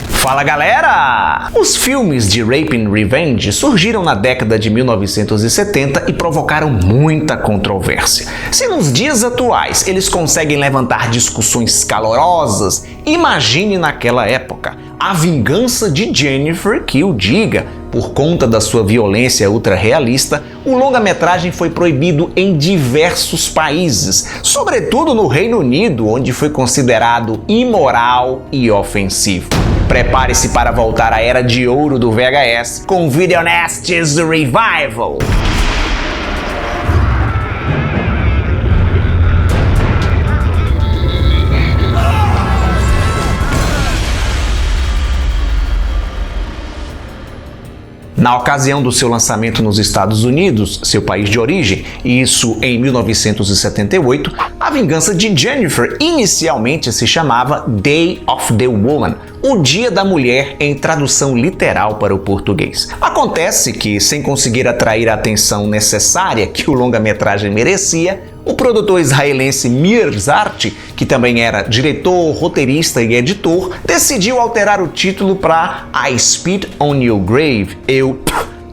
Fala galera! Os filmes de Rape and Revenge surgiram na década de 1970 e provocaram muita controvérsia. Se nos dias atuais eles conseguem levantar discussões calorosas, imagine naquela época. A Vingança de Jennifer que o diga. Por conta da sua violência ultra-realista, o longa-metragem foi proibido em diversos países, sobretudo no Reino Unido, onde foi considerado imoral e ofensivo. Prepare-se para voltar à era de ouro do VHS com Video Nasties Revival. Na ocasião do seu lançamento nos Estados Unidos, seu país de origem, isso em 1978, A Vingança de Jennifer inicialmente se chamava Day of the Woman, o Dia da Mulher em tradução literal para o português. Acontece que, sem conseguir atrair a atenção necessária que o longa-metragem merecia, o produtor israelense Meir Zarchi, que também era diretor, roteirista e editor, decidiu alterar o título para I Spit on Your Grave, eu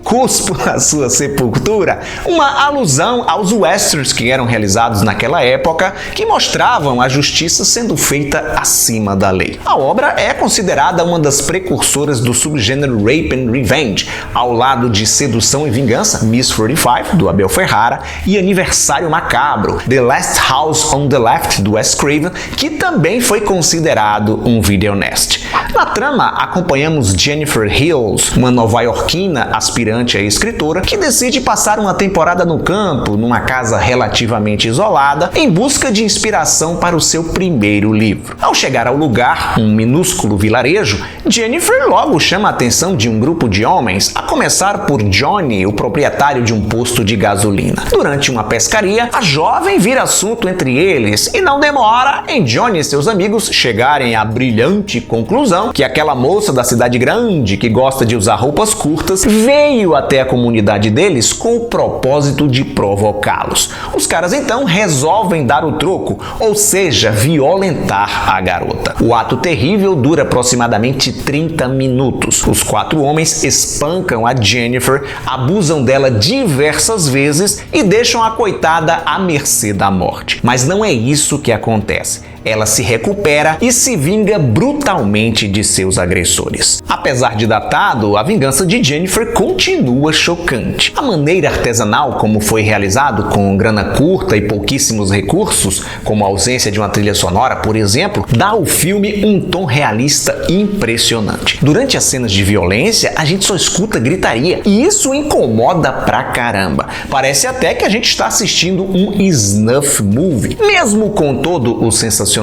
cuspo na sua sepultura, uma alusão aos westerns que eram realizados naquela época, que mostravam a justiça sendo feita acima da lei. A obra é considerada uma das precursoras do subgênero Rape and Revenge, ao lado de Sedução e Vingança, Miss 45, do Abel Ferrara, e Aniversário Macabro, The Last House on the Left, do Wes Craven, que também foi considerado um video nasty. Na trama, acompanhamos Jennifer Hills, uma nova-iorquina aspirante a escritora, que decide passar uma temporada no campo, numa casa relativamente isolada, em busca de inspiração para o seu primeiro livro. Ao chegar ao lugar, um minúsculo vilarejo, Jennifer logo chama a atenção de um grupo de homens, a começar por Johnny, o proprietário de um posto de gasolina. Durante uma pescaria, a jovem vira assunto entre eles e não demora em Johnny e seus amigos chegarem à brilhante conclusão que aquela moça da cidade grande que gosta de usar roupas curtas veio até a comunidade deles com o propósito de provocá-los. Os caras então resolvem dar o troco, ou seja, violentar a garota. O ato terrível dura aproximadamente 30 minutos. Os 4 homens espancam a Jennifer, abusam dela diversas vezes e deixam a coitada à mercê da morte. Mas não é isso que acontece. Ela se recupera e se vinga brutalmente de seus agressores. Apesar de datado, A Vingança de Jennifer continua chocante. A maneira artesanal como foi realizado, com grana curta e pouquíssimos recursos, como a ausência de uma trilha sonora, por exemplo, dá ao filme um tom realista impressionante. Durante as cenas de violência, a gente só escuta gritaria e isso incomoda pra caramba. Parece até que a gente está assistindo um snuff movie. Mesmo com todo o sensacionalismo,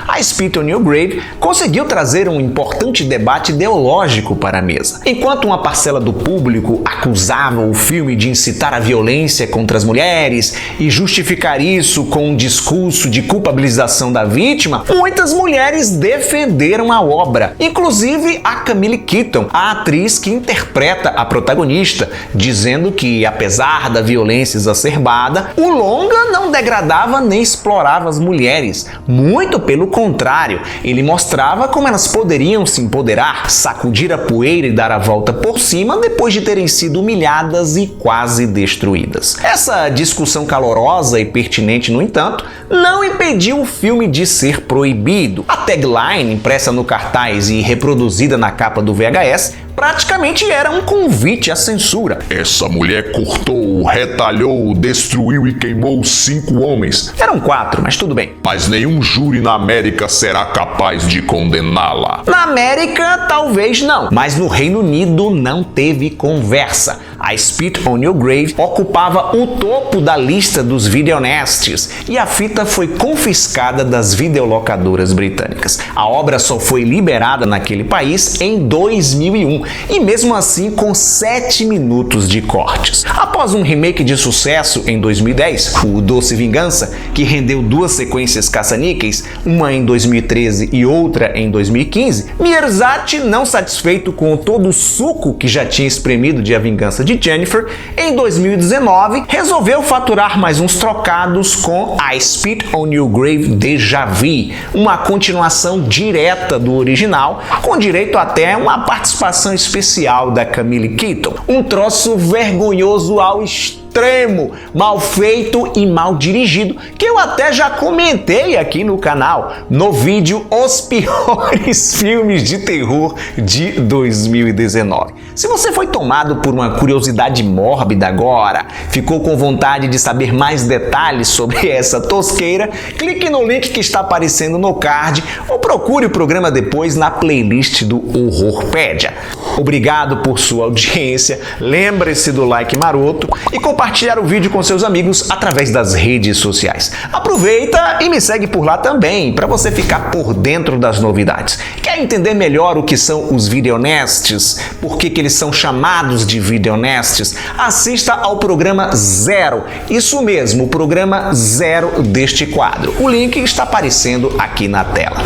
a Spit on Your Grave conseguiu trazer um importante debate ideológico para a mesa. Enquanto uma parcela do público acusava o filme de incitar a violência contra as mulheres e justificar isso com um discurso de culpabilização da vítima, muitas mulheres defenderam a obra, inclusive a Camille Keaton, a atriz que interpreta a protagonista, dizendo que, apesar da violência exacerbada, o longa não degradava nem explorava as mulheres. Muito pelo contrário, ele mostrava como elas poderiam se empoderar, sacudir a poeira e dar a volta por cima depois de terem sido humilhadas e quase destruídas. Essa discussão calorosa e pertinente, no entanto, não impediu o filme de ser proibido. A tagline, impressa no cartaz e reproduzida na capa do VHS, praticamente era um convite à censura. Essa mulher cortou, retalhou, destruiu e queimou 5 homens. Eram 4, mas tudo bem. Mas nenhum júri na América será capaz de condená-la. Na América, talvez não, mas no Reino Unido não teve conversa. A Spit on Your Grave ocupava o topo da lista dos videonasties e a fita foi confiscada das videolocadoras britânicas. A obra só foi liberada naquele país em 2001 e mesmo assim com 7 minutos de cortes. Após um remake de sucesso em 2010, o Doce Vingança, que rendeu 2 sequências caça-níqueis, uma em 2013 e outra em 2015, Meir Zarchi, não satisfeito com todo o suco que já tinha espremido de A Vingança de Jennifer, em 2019 resolveu faturar mais uns trocados com I Spit on Your Grave Deja Vu, uma continuação direta do original, com direito até uma participação especial da Camille Keaton. Um troço vergonhoso ao extremo, mal feito e mal dirigido, que eu até já comentei aqui no canal, no vídeo Os Piores Filmes de Terror de 2019. Se você foi tomado por uma curiosidade mórbida agora, ficou com vontade de saber mais detalhes sobre essa tosqueira, clique no link que está aparecendo no card ou procure o programa depois na playlist do Horrorpedia. Obrigado por sua audiência, lembre-se do like maroto e compartilhar o vídeo com seus amigos através das redes sociais. Aproveita e me segue por lá também, para você ficar por dentro das novidades. Quer entender melhor o que são os videonestes? Por que eles são chamados de videonestes? Assista ao programa 0, isso mesmo, o programa 0 deste quadro. O link está aparecendo aqui na tela.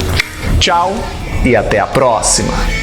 Tchau e até a próxima!